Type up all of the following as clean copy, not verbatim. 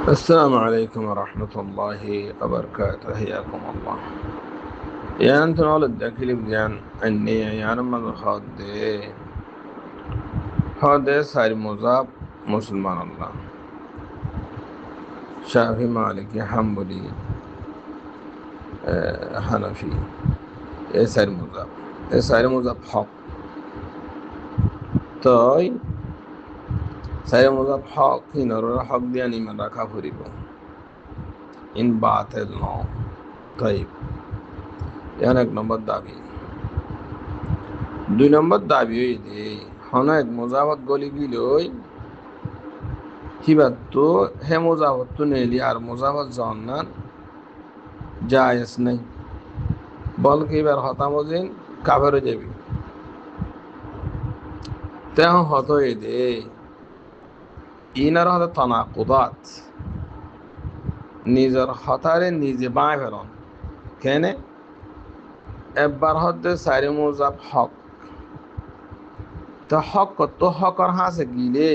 السلام عليكم ورحمة الله وبركاته. حياكم الله. أنت نولد أكلم جان أني من خد ساري مذهب مسلمان الله شافعي مالكي حنبلي حنفي ساري مذهب حق তাই সারি মজাব হক হিনর হক দিয়া নিমান রাখা ফুরিব ইন বাতিল ন তাই ইয়ান এক নম্বর দাবি। 2 নম্বর দাবি হই যে হন এক মজাবত গলি গিলই হিবাত তো হে মজাবত তো নেলি আর মজাবত জান্নাত জায়েজ নাই, বলকে এবার হতামজিন কাফের যাবি তেহ হত দে ইনার হতে তনাকুদাত নিজের হতারে নিজে বাঁয় ফেরন কেনে একবার হতে সারি মজাব হক তো হক কত হকর হাসে গিলে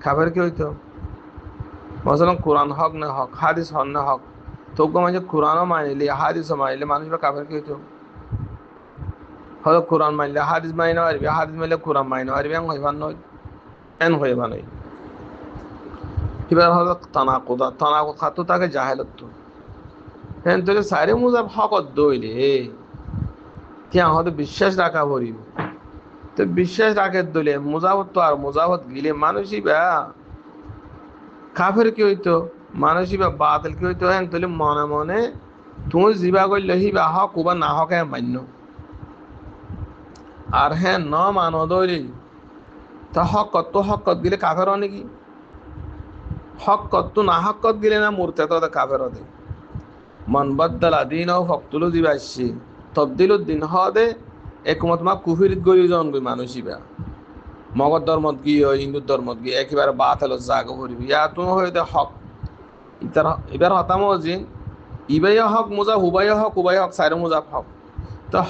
খাবার কি হইতো মশাল কোরআন হক না হক হাদিস হন না হক তো মাঝে কোরআনও মানিলে হাদিসও মানিলে মানুষ বা কাফের কি হইতো হয়তো কোরআন মানলে হাদিস মাইনে পারবি, হাদিস মানলে কোরআন মাইনে পারবি, এন হইবার নয় এন হইবা নয় এবার হলো তানাকুদ খাতো তাকে জাহেলত হ্যাঁ তোকে সারি মুজাব হকত দইলে কি হয়তো বিশ্বাস রাখা পড়িব তো বিশ্বাস রাখে দইলে মুজাবত তো আর মুজাবত গিলে মানুষই বা কাফের কি হইতো মানুষই বা বাতিল কি হইতো হ্যাঁ তোলে মনে মনে তুমি জিবা করলে হিবা হক বা না হক হ্যাঁ মান্য আর হ্যাঁ ন মানো দইলে তা হকত গিলে কাফের অনেকি হকত না হকত গিলে না মূর্তে তো কাফের হতে মন বদলা দিন ও ফক্তুলু দিবাসী তবদিলুদ্দিন হদে একমত মা কুফিরিত গই জন গই মানুষই বা মগর ধর্মত গিয়ে হিন্দুর ধর্মত গিয়ে একেবারে বাত হলো জাগ ভরবি ইয়া তুমি হইতে হক এবার হতাম যে ইবাই হক মোজা হুবাই হক সাইর মোজা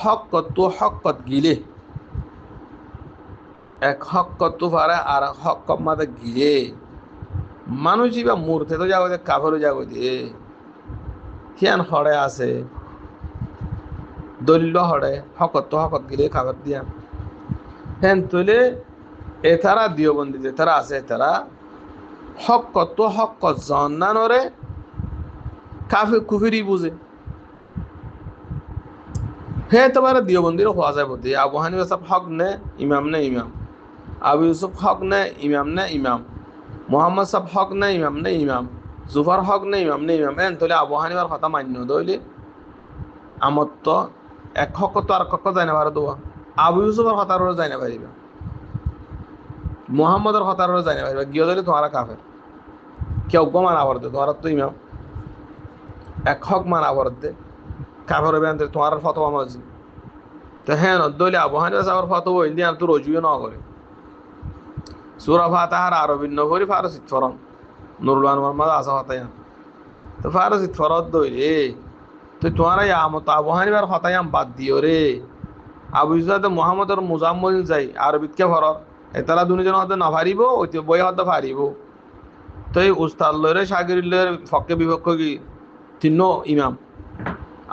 হক তো হক গিলে এক হক কত পারে আর হক কম মাতে গিলে মানুষই বা মূর্তে তো যাবো কাফেরও যাবো দিয়ে হিয়ান হরে আছে দলিল হরে হকত গিলে খাবার দিয়া হেন তুলে এতারা দিওবন্দি যে তারা আছে তারা হক জান্নানরে কাফে কুফিরি বুঝে হে তোমার দিওবন্দির হওয়া যায় বলতে আবু হানিফা সাহেব হক নে ইমাম আবু ইউসুফ হক নে ইমাম মোহাম্মদ সাহেব হক নে ইমাম জুফার হক নে ইমাম এন তোলে আবু হানিফার কথা মান্য দইলে আমার তো এক হক তো আর কক যায় না পারে দোয়া আবু ইউসুফের হতার যায় না পারিবা মোহাম্মদের হতার যায় না পারিবা গিয়ে দিলে তোমারা কাফের কেউ মান আবার দে তোমার তো ইমাম এক হক মান আবার দে কাফের হবে তোমার ফতোয়া মাঝি তো হ্যাঁ দইলে আবু হানিফা সাহেবের ফতোয়া হইল দিয়ে তো রজুও না করে সূরা ফাতিহার আরবি নগরী ফারসি ফরম নুরুল আনওয়ার মাঝে আসা হতায় তো ফারসি ফরদ দইলে তো তোমার আমত আবু হানিফার হতায়াম বাদ দিও রে আবু ইসলাম মোহাম্মদর মুজাম্মল যাই আরবিতকে ফরত এতালা দুজন হতে না পারিব ওই বই হতে পারিব তো এই উস্তাদ লরে শাগির লরে ফকে বিপক্ষ কি তিন ইমাম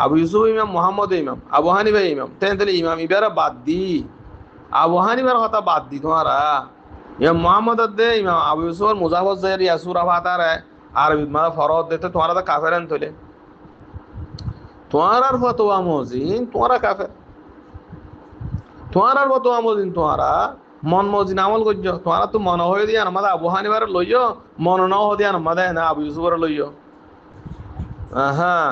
আবু ইউসুফ ইমাম মোহাম্মদ ইমাম আবু হানিফা ইমাম তাহলে ইমাম ইবারা বাদ দি আবু হানিফার কথা বাদ দি তোমারা ইমাম মোহাম্মদ দে ইমাম আবু ইউসুফ মুজাফর যাই ইয়াসুরা ফাতার আরবি মা ফরত দেতে তোমারা তো কাফেরান তোলে তোমার আর ফতোয়া মজিন তোমারা কাফের তোমার আর ফতোয়া মজিন তোমারা মন মজিন আমল করছো তোমারা তো মন হয়ে দিয়ে আমাদের আবু হানিফার লইও মন ন হয়ে দিয়ে আমাদের না আবু ইউসুফের লইও হ্যাঁ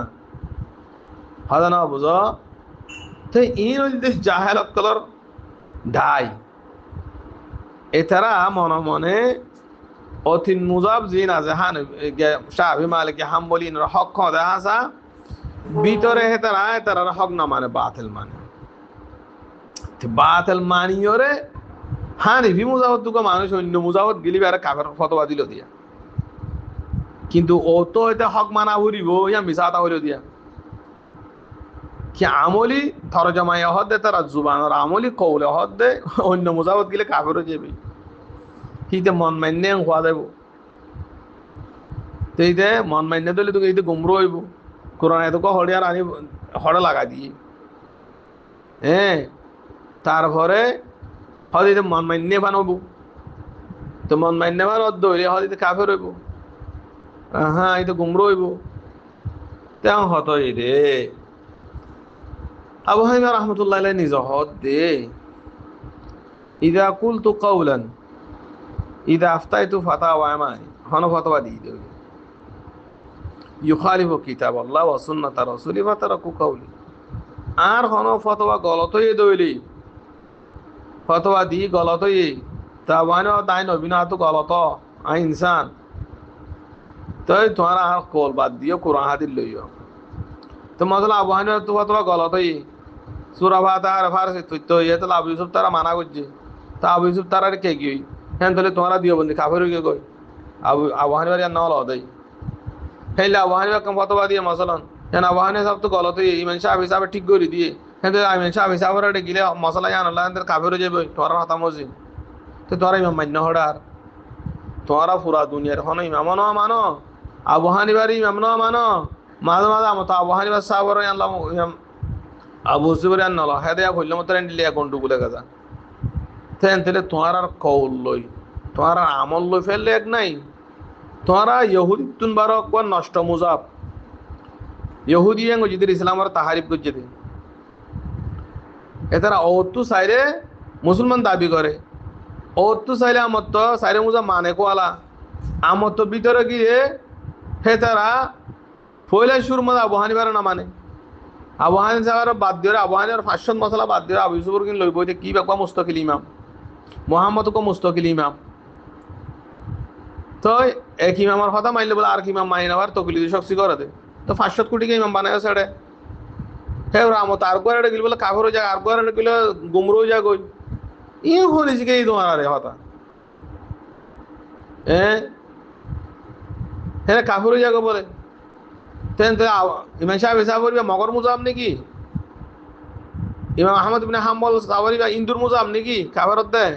হাজা না বুঝো তো এই নদীতে জাহেলত কলর ঢাই এছাড়া মনে মনে অতিন মুজাব জিন আছে হান শাহি মালিকি হাম্বলি হক দেখা আসা ভিতরে তারা হক না মানে বাতিল মানে বাতিল মানিও রে হানিফি মুজাবত তুকে মানুষ অন্য মুজাবত গিলি আর কাফের ফতোয়া দিল দিয়া কিন্তু ও তো এটা হক মানা হরিব ইয়া মিসাতা হইল দিয়া কি আমলি তরজমায় হদ দে তারা জুবানের আমলি কৌলে হদ দে অন্য মুজাবত গিলে কাফের যাবে হিতে মন মান্য হওয়া দেব তো এইতে মন মান্য দিলে তোকে এইতে গুমরো হইব কোরআন এতকে হড়িয়ার আনি হড়ে লাগা দিয়ে হ্যাঁ তারপরে হয়তো মন মান্য বানাবো তো মন মান্য বানোর দইলে হয়তো কাফের হইব হ্যাঁ এই তো গুমরো হইব তেও হত এই রে আবু হানিফা রাহমাতুল্লাহ আলাইহি নিজ হদ দে ইদা কুলতু কাওলান ইদা আফতাইতু ফাতাওয়া আমানি হন ফতোয়া দিয়ে দেব ইউখালিফু কিতাব আল্লাহ ওয়া সুন্নাত রাসূলি ফাতারাকু কাওলি আর হন ফতোয়া গলত হয়ে দইলি ফতোয়া দি গলত হয়ে তা ওয়ানো তাই নবীনা তো গলত আই ইনসান তাই তোমার আর কল বাদ দিও কোরআন হাদিস লইও তো মতলব আবু হানিফা তো ফতোয়া গলত হয়ে সূরা ফাতিহা ফারসি তো ইয়ে তো আবু ইউসুফ তারা মানা করছে তা আবু ইউসুফ তারা কে কি হ্যাঁ তাহলে তোমরা দিও বন্দি কাফের হয়ে গই আবু হানিফার ইয়ার নাও লদাই হেলে আবু হানিফা কম ফতোয়া দিয়ে মসলান হ্যাঁ আবু হানিফা সব তো গলত হয়ে ইমাম শাফি সাহেব ঠিক করে দিয়ে হ্যাঁ ইমাম শাফি সাহেবরা গিলে মসলা জান আল্লাহ কাফের হয়ে যাবে তোমরা হাতা মসজিদ তো তোমরা ইমাম মান্য হড়ার তোমরা পুরা দুনিয়ার হন ইমাম ন মানো আবু হানিফার ইমাম ন মানো মাঝে মাঝে আমত আবু হানিফা সাহেবরা আল্লাহ ইমাম আবু সুবর আন নল হেদে কইলে মত দিলে কোনটু বলে কথা তেন তেলে তোমার আর কৌল লই তোমার আর আমল লই ফেললে এক নাই তোমরা ইহুদি তুন বারক বা নষ্ট মুজাব ইহুদি এঙ্গ যদি ইসলামের তাহারিফ করছে দে এতারা অতু সাইরে মুসলমান দাবি করে অতু সাইলে আমত তো সাইরে মুজাব মানে কোয়ালা আমত তো ভিতরে গিয়ে হে তারা ফয়লা সুর মত আবু হানিফার না মানে আবু হানিফার বাদ দিয়ে আবু হানিফার 500 মশলা বাদ দিয়ে আবু ইউসুফর কিন লইব যে কি বাবা মুস্তাকিল ইমাম মুহাম্মদ কো মুস্তাকিল ইমাম তো এক ইমামের কথা মানলে বলে আর কি ইমাম মানি নেওয়ার তকলিদ শক্তি করে দে তো 500 কোটিকে ইমাম বানায় সেড়ে হে রামত আর গোয়ারে গিল বলে কাফের হয়ে যায় আর গোয়ারে গিল গুমরো হয়ে যায় গই ই হলি যে এই তোমার আরে হতা হ্যাঁ কাফের হয়ে যায় বলে তেন তো ইমাম সাহেব হিসাব করবে মগর মুজাব নাকি ইমাম আহমদ ইবনে হাম্বল সাওয়ারি বা ইন্দুর মুজাব নাকি কাফেরত দেয়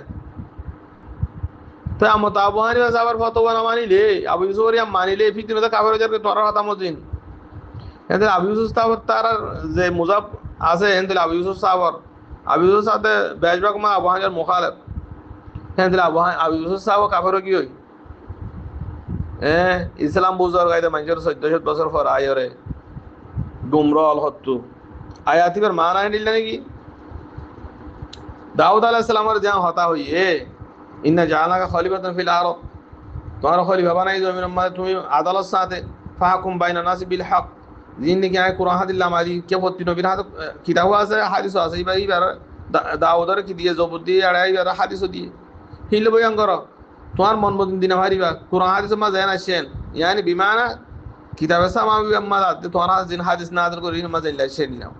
তো আমত আবু হানিফা সাহেবের ফতোয়া না মানিলে আবু ইউসুফ ইয়াম মানিলে ফিতনা তো কাফের হয়ে যাবে তোরা কথা মজিন এতে আবু ইউসুফ সাহেব তার যে মুজাব আছে এতে আবু ইউসুফ সাথে বেশবাগ মা আবু হানিফার মুখালিফ এতে আবু ইউসুফ সাহেব কাফের কি হই ইসলাম বুঝার গাইতে মানুষের 1400 বছর পর আয়রে গুমরা আল হত্তু আয়াতিবার মান আই দিল নাকি দাউদ আলাইহিস সালামের যা হতা হইয়ে ইন্না জাআলনাকা খলিফাতান ফিল আরদ তোমার খলিফা বানাই জমিনের মধ্যে তুমি আদালত সাথে ফাহকুম বাইনা নাস বিল হক জিন্নি কি আয় কুরআন হাদিল্লাহ মাদি কে প্রতি নবীর হাতে কিতাব আছে হাদিস আছে এইবার দাউদের কি দিয়ে জবর দিয়ে আর এইবার হাদিস দিয়ে হিল বয়ান করো তোমার মন মতন দিনা ভারিবা কুরআন হাদিস মা জানা আসেন ইয়ানি বিমানা কিতাবে সামাবি আম্মা তোমার জিন হাদিস নাযিল করি মা জানলা শেন নাও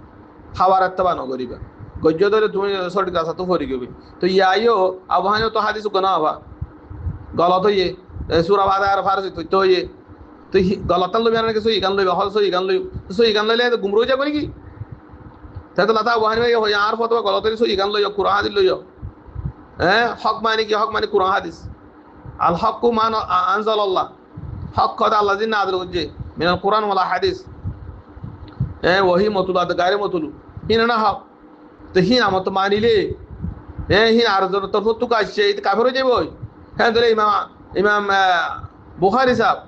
খাবার আত্তবা ন করিবা গজ্জ ধরে তুমি সঠিক কথা তো ফরি গবি তো ইয়াইও আবু হানিফা তো হাদিস কোনা হবা গলত হইয়ে সূরা ফাতিহার ফারসি তো হইয়ে তো গলত লইবা না কিছু ইগান লইবা হল সই ইগান লইলে তো গুমরো যাবে নাকি তাই তো লাতা আবু হানিফা হই আর ফতোয়া গলত সই ইগান লইও কুরআন হাদিস লইও হক মানে কি হক মানে কুরআন হাদিস আল হকু মান আনজালাল্লাহ হক কথা আল্লাহ জিন নাযিল করছে মিনাল কুরআন ওয়াল হাদিস ওহি মতুলাত গায়রে মতুলু হিনা না হক তো হিন আমার তো মানিলে হিন আর তোর ফতুক আসছে এই কাফের হয়ে যাবে হ্যাঁ তাহলে ইমাম বুখারী সাহেব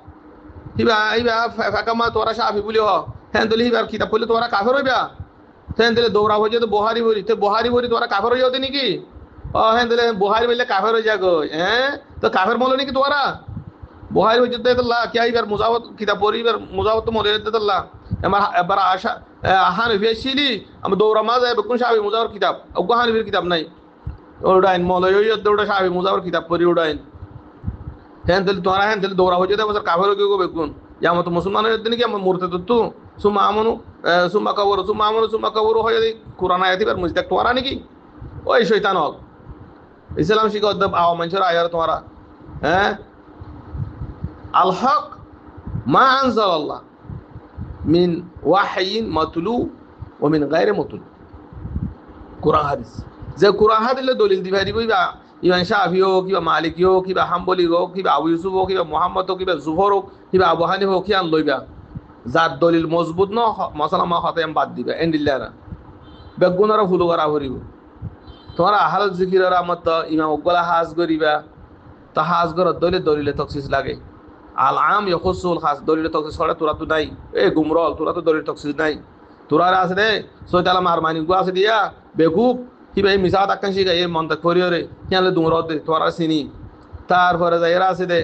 হিবা ফাকামা তোরা শাফি বলি হ হ্যাঁ তাহলে হিবার কিতাব পড়লে তোরা কাফের হইবা হ্যাঁ তাহলে দৌড়া হয়ে যেত বুহারি বলি তো বুহারি বলি তোরা কাফের হয়ে যাতে নাকি ও হ্যাঁ তাহলে বুহারি বললে কাফের হয়ে যাগো তো কাফের বলো নাকি তোরা বুহারি হয়ে যেতে কে এবার মুজাওয়াত কিতাব পড়ি এবার মুজাওয়াত তো মনে যেতে আমার এবার আশা হানিফি ছিলি আমি দৌড়া মা যায় কোন শাফি মুজাওয়ার কিতাব ওগো হানিফির কিতাব নাই ওটাইন মলয় ওটা শাফি মুজাওয়ার কিতাব পড়ি ওটাইন হ্যাঁ তাহলে তোরা হ্যাঁ তাহলে দৌড়া হয়ে যেতে বছর কাফের হয়ে গো বেকুন আমার তো মুসলমানের নাকি আমার মূর্তে তো সুমা আমনু সুমা কবর হয়ে কোরআন আয়াত এবার মুজতাক তোরা নাকি ওই শয়তান হক ইসলাম শিখা আওয়া মানুষের আয়ার তোমরা আল হক মা আনজালাল্লাহ মিন ওয়াহয়িন মাতলু ওয়া মিন গায়রি মাতলু কোরআন হাদিস যে কোরআন হাদিসে দলিল দিবাই বা ইমাম শাফি হোক কিবা মালিকি হোক কিবা হাম্বলি হোক কিবা আবু ইউসুফ হোক কিবা মোহাম্মদ হোক কিবা জুফর হোক কিবা আবু হানিফ হোক কিয়ান লইবা যার দলিল মজবুত ন মশলা হতে বাদ দিবা এন্ডিল্লারা বেগুনারা ভুল করা ভরিব তোমার আহাল জিকিরা মত ইমাম উগলা হাজ করিবা তা হাজ করার দলিলে তকসিস লাগে আল আম ইয়খুসুল খাস দলিলে তকসিস করে তোরা তো নাই এ গুমরল তোরা তো দলিল তকসিস নাই তোরা আছে রে সৈতালা মারমানি গো আছে দিয়া বেকুব কিবা এই মিশা তাকান শিখা এই মন তাক করিয়রে কেনলে দুমরত দে তোরা চিনি তারপরে যাই এরা আছে দে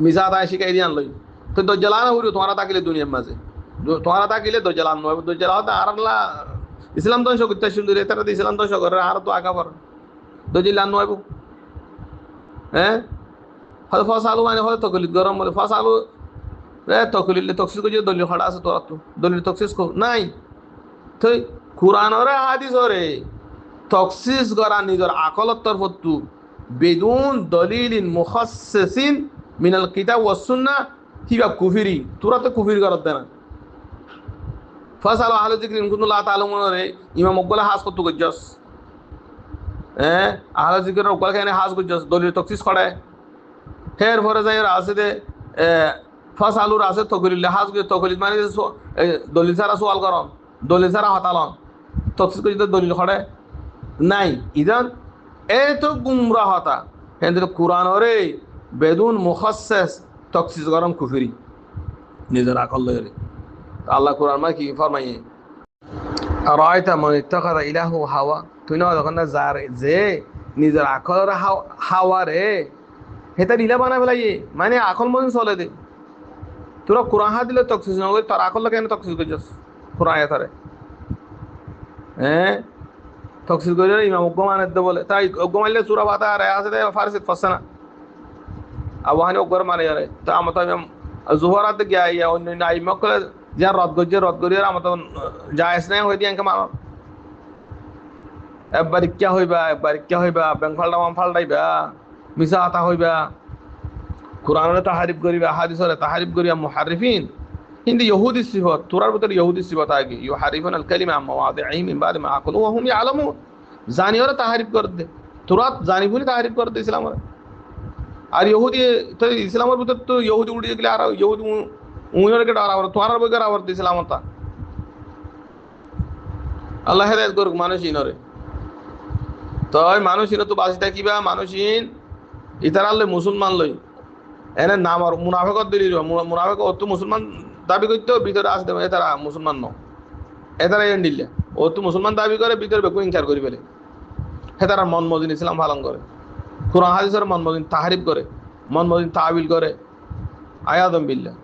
মিশা তাই শিখাই দিয়ান লই তো দজ্জালানা হইল তোরা তাকিলে দুনিয়ার মাঝে তোরা তাকিলে দজ্জালান নয় দজ্জালা হতে আরলা ইসলাম ধ্বংস করতে সুন্দর তারা ইসলাম ধ্বংস করে আর তো আগা পর দজ্জালান নয় হ্যাঁ হয়তো ফসালু মানে হয়তো তকলিদ গরম বলে ফসালু তকলিলে তকসিস করছে দলিল খড়া আছে তোরা তো দলিল তকসিস কো নাই তো কুরআন ওরে হাদিস ওরে তকসিস করা নিজের আকলত তরফতু বেদুন দলিলিন মুখাসসিন মিনাল কিতাব ওয়াস সুন্নাহ কিবা কুফরি তোরা তো কুফরি করত দেনা ফসালু আহলে যিকরি ইন কুনতুম লা তাআলামুন রে ইমাম ওগলা হাজ কত গজস আহলে যিকর ওগলা কেন হাজ গজস দলিল তকসিস করে ফের ভরে যাই আছে দে ফসালুর আছে তকলিল হাজ তকলিল মানে দলিল ছাড়া সওয়াল করন দলিল ছাড়া হতালন তকসিস করে দলিল খড়ে নাই ইদান এই তো গুমরা হতা হেন্দ্র কুরআন ওরে বেদুন মুখাসসাস তকসিস গরম কুফরি নিজের আকল লয়ে আল্লাহ কুরআন মা কি ফরমাইয়ে আরাইতা মান ইত্তাখাযা ইলাহু হাওয়া তুই না যখন যার যে নিজের আকলের হাওয়া রে হেতা লীলা বানা ফেলাইয়ে মানে আকল মন চলে দে তোরা কোরআন হা দিলে তকসিস না তোর আকল কেন তকসিস করছিস কোরআন এতারে তকসিস করে ইমাম উগ্গমানের দে বলে তাই উগ্গমাইলে সূরা বাতা আর আছে দে ফারসিত ফসনা আবু হানি উগ্গর মানে আরে তা আমতা ইমাম জুহরাত গিয়া ইয়া অন্য আইমা কলে যা রদ গরিয়ে আমতা জায়েজ নাই হই দিয়াঙ্কে মানো একবার কি হইবা ব্যাংক ফালটাইবা মিসা আতা হইবা কুরআনের তাহারিফ করিবা হাদিসের তাহারিফ করিয়া মুহারিফিন কিন্তু ইহুদি সিফত তোরার ভিতরে ইহুদি সিফত আগে ইউহারিফুন আল কালিমা মাওয়াদিহি মিন বাদি মা আকুলু ওয়া হুম ইয়ালামুন জানিওরা তাহারিফ করে দে তোরা জানিবুনি তাহারিফ করে দে ইসলামের আর ইহুদি তো ইসলামের ভিতর তো ইহুদি উড়িয়ে গেলে আর ইহুদি উইনরকে ডারাবার তোরার বই করাবার ইসলামতা আল্লাহ হেদায়েত করুক মানুষিনরে তো মানুষিন তো বাঁচি থাকিবা মানুষিন ইতারালে মুসলমান লই এনে নাম আর মুনাফিকত দিলি মুনাফিক ও তো মুসলমান দাবি করতে ভিতরে আসতে এতারা মুসলমান ন এতারা এন দিলে ও তো মুসলমান দাবি করে ভিতরে বেকু ইনকার করি ফেলে হেতারা মন মজিন ইসলাম পালন করে কুরআন হাদিসের মন মজিন তাহারিফ করে মন মজিন তাবিল করে আয়াদম বিল্লাহ